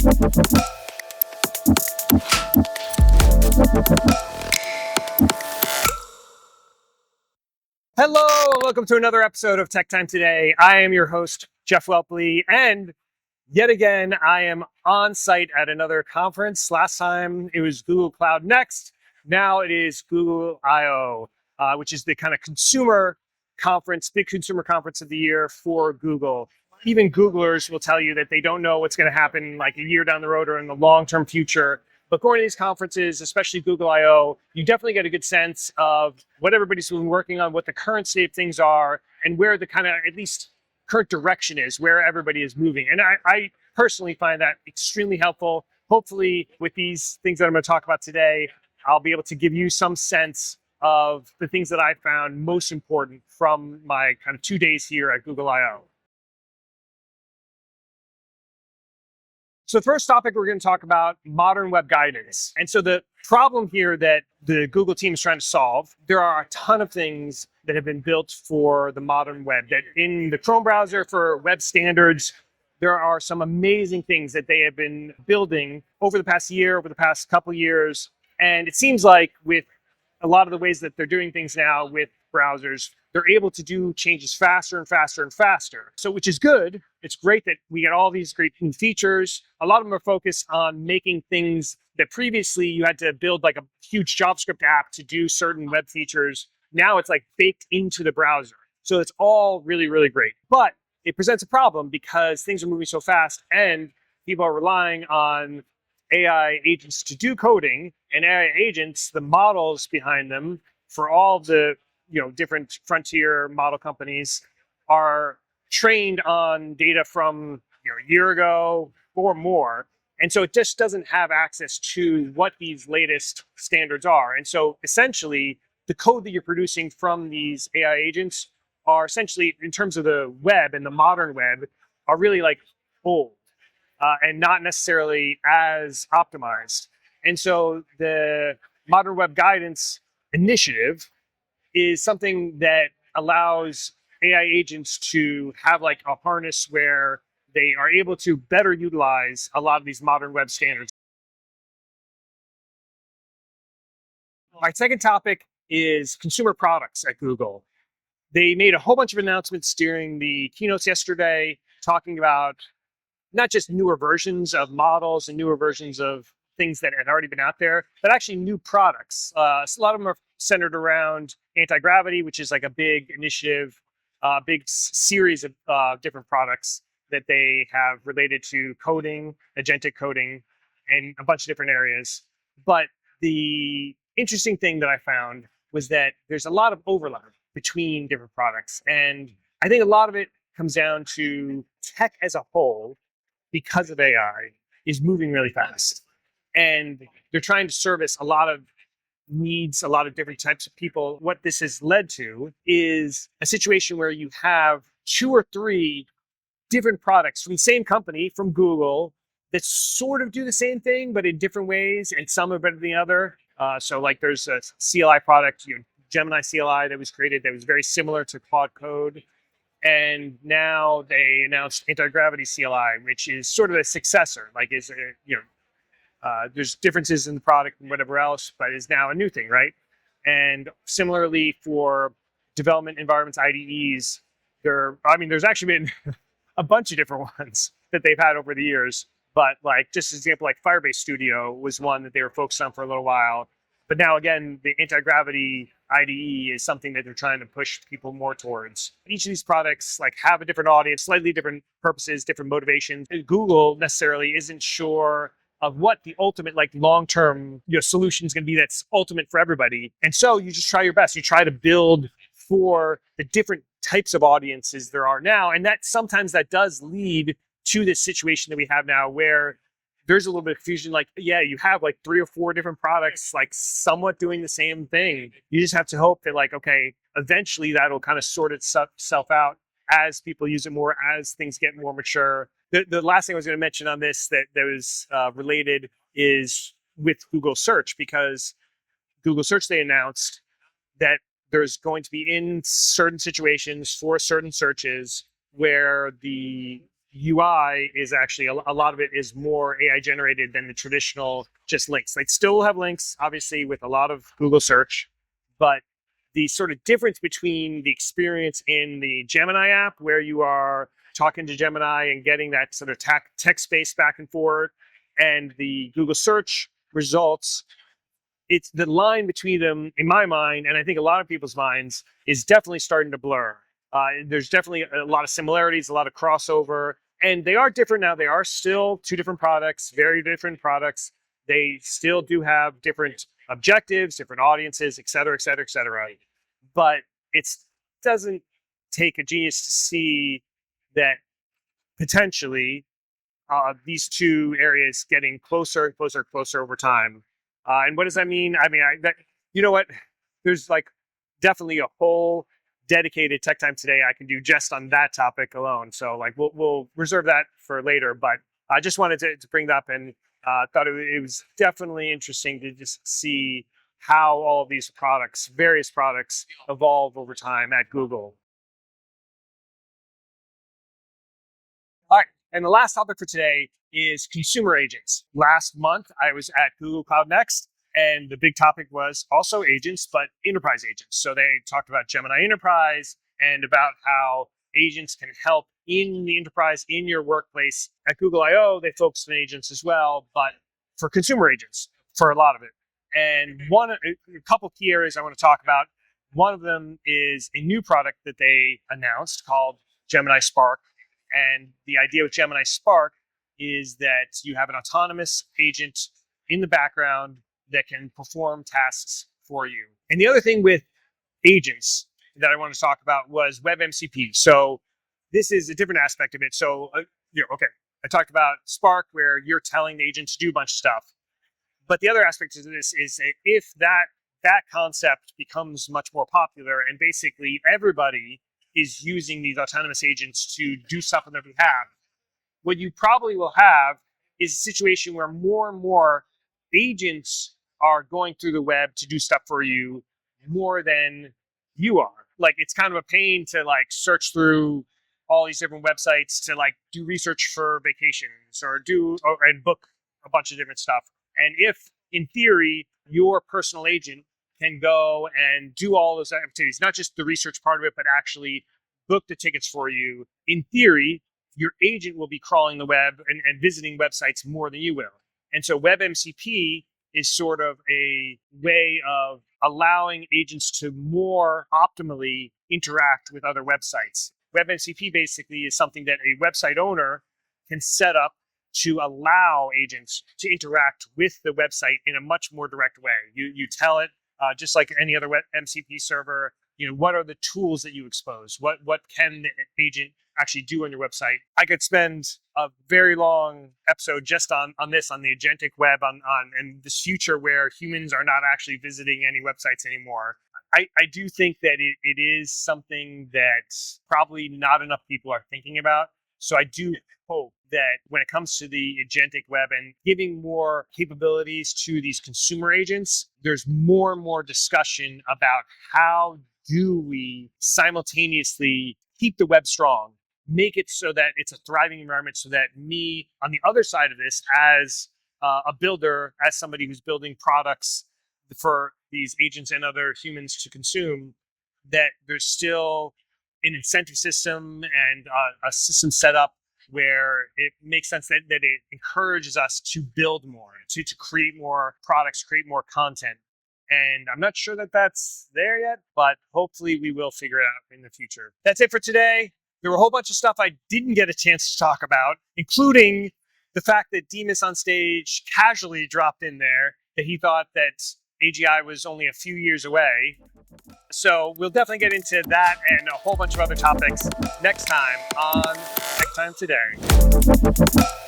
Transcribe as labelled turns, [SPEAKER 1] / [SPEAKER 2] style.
[SPEAKER 1] Hello, and welcome to another episode of Tech Time Today. I am your host, Jeff Welpley, and yet again, I am on site at another conference. Last time it was Google Cloud Next. Now it is Google I/O, which is the kind of consumer conference, big consumer conference of the year for Google. Even Googlers will tell you that they don't know what's going to happen like a year down the road or in the long-term future. But going to these conferences, especially Google I/O, you definitely get a good sense of what everybody's been working on, what the current state of things are, and where the kind of, at least, current direction is, where everybody is moving. And I personally find that extremely helpful. Hopefully, with these things that I'm going to talk about today, I'll be able to give you some sense of the things that I found most important from my kind of 2 days here at Google I/O. So the first topic we're going to talk about, modern web guidance. And so the problem here that the Google team is trying to solve, there are a ton of things that have been built for the modern web. That in the Chrome browser for web standards, there are some amazing things that they have been building over the past year, over the past couple years. And it seems like with a lot of the ways that they're doing things now with browsers, they're able to do changes faster and faster and faster. So, which is good. It's great that we get all these great new features. A lot of them are focused on making things that previously you had to build like a huge JavaScript app to do certain web features. Now it's like baked into the browser. So it's all really, really great. But it presents a problem because things are moving so fast and people are relying on AI agents to do coding, and AI agents, the models behind them for all the different frontier model companies are trained on data from a year ago or more. And so it just doesn't have access to what these latest standards are. And so essentially, the code that you're producing from these AI agents are essentially, in terms of the web and the modern web, are really like old. And not necessarily as optimized. And so the Modern Web Guidance Initiative is something that allows AI agents to have like a harness where they are able to better utilize a lot of these modern web standards. My second topic is consumer products at Google. They made a whole bunch of announcements during the keynotes yesterday talking about not just newer versions of models and newer versions of things that had already been out there, but actually new products. So a lot of them are centered around anti-gravity, which is like a big initiative, big series of different products that they have related to coding, agentic coding, and a bunch of different areas. But the interesting thing that I found was that there's a lot of overlap between different products. And I think a lot of it comes down to tech as a whole, because of AI, is moving really fast. And they're trying to service a lot of needs, a lot of different types of people. What this has led to is a situation where you have 2 or 3 different products from the same company, from Google, that sort of do the same thing, but in different ways, and some are better than the other. So like there's a CLI product, Gemini CLI, that was created that was very similar to Claude Code. And now they announced anti-gravity CLI, which is sort of a successor. Like, there's differences in the product and whatever else, but is now a new thing, right? And similarly for development environments, IDEs, there's actually been a bunch of different ones that they've had over the years. But like, just as an example, like Firebase Studio was one that they were focused on for a little while. But now again, the anti-gravity IDE is something that they're trying to push people more towards. Each of these products like have a different audience, slightly different purposes, different motivations. And Google necessarily isn't sure of what the ultimate like long-term solution is going to be that's ultimate for everybody. And so you just try your best. You try to build for the different types of audiences there are now. And that sometimes that does lead to this situation that we have now where there's a little bit of confusion. Like, yeah, you have like 3 or 4 different products, like somewhat doing the same thing. You just have to hope that like, okay, eventually that'll kind of sort itself out as people use it more, as things get more mature. The last thing I was going to mention on this that was related is with Google Search, because Google Search, they announced that there's going to be in certain situations for certain searches where the UI is actually a lot of it is more AI generated than the traditional just links. They still have links, obviously, with a lot of Google search, but the sort of difference between the experience in the Gemini app, where you are talking to Gemini and getting that sort of text space back and forth, and the Google search results, it's the line between them, in my mind, and I think a lot of people's minds, is definitely starting to blur. There's definitely a lot of similarities, a lot of crossover, and they are different now. They are still two different products, very different products. They still do have different objectives, different audiences, et cetera, et cetera, et cetera. But it doesn't take a genius to see that potentially these two areas getting closer and closer and closer over time. And what does that mean? I mean, you know what? There's like definitely a whole dedicated Tech Time Today I can do just on that topic alone. So like we'll reserve that for later. But I just wanted to bring that up, and thought it was definitely interesting to just see how all of these products, various products, evolve over time at Google. All right, and the last topic for today is consumer agents. Last month, I was at Google Cloud Next, and the big topic was also agents, but enterprise agents. So they talked about Gemini Enterprise and about how agents can help in the enterprise, in your workplace. At Google I/O, they focus on agents as well, but for consumer agents, for a lot of it. And a couple key areas I want to talk about. One of them is a new product that they announced called Gemini Spark. And the idea with Gemini Spark is that you have an autonomous agent in the background that can perform tasks for you. And the other thing with agents that I want to talk about was WebMCP. So this is a different aspect of it. So, okay, I talked about Spark, where you're telling the agent to do a bunch of stuff. But the other aspect of this is if that concept becomes much more popular, and basically everybody is using these autonomous agents to do stuff on their behalf, what you probably will have is a situation where more and more agents are going through the web to do stuff for you more than you are. Like, it's kind of a pain to like search through all these different websites to like do research for vacations and book a bunch of different stuff. And if, in theory, your personal agent can go and do all those activities, not just the research part of it, but actually book the tickets for you, in theory, your agent will be crawling the web and visiting websites more than you will. And so WebMCP is sort of a way of allowing agents to more optimally interact with other websites. WebMCP basically is something that a website owner can set up to allow agents to interact with the website in a much more direct way. You tell it, just like any other MCP server, what are the tools that you expose? What can the agent actually do on your website? I could spend a very long episode just on this, on the agentic web, and this future where humans are not actually visiting any websites anymore. I do think that it is something that probably not enough people are thinking about. So I do hope that when it comes to the agentic web and giving more capabilities to these consumer agents, there's more and more discussion about how do we simultaneously keep the web strong, make it so that it's a thriving environment, so that me, on the other side of this, as a builder, as somebody who's building products for these agents and other humans to consume, that there's still an incentive system and a system set up where it makes sense that it encourages us to build more, to create more products, create more content. And I'm not sure that that's there yet, but hopefully we will figure it out in the future. That's it for today. There were a whole bunch of stuff I didn't get a chance to talk about, including the fact that Demas on stage casually dropped in there that he thought that AGI was only a few years away. So we'll definitely get into that and a whole bunch of other topics next time on Tech Time Today.